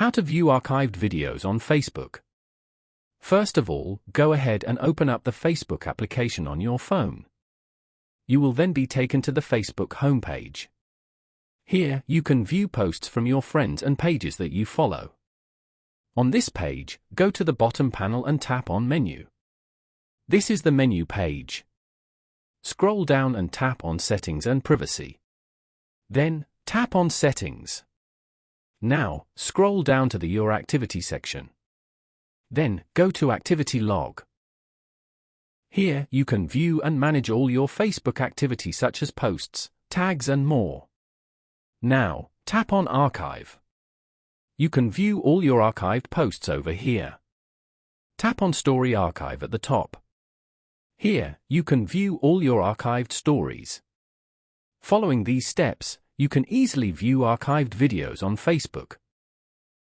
How to view archived videos on Facebook. First of all, go ahead and open up the Facebook application on your phone. You will then be taken to the Facebook homepage. Here, you can view posts from your friends and pages that you follow. On this page, go to the bottom panel and tap on Menu. This is the menu page. Scroll down and tap on Settings and Privacy. Then, tap on Settings. Now, scroll down to the Your Activity section. Then, go to Activity Log. Here, you can view and manage all your Facebook activity such as posts, tags and more. Now, tap on Archive. You can view all your archived posts over here. Tap on Story Archive at the top. Here, you can view all your archived stories. Following these steps, you can easily view archived videos on Facebook.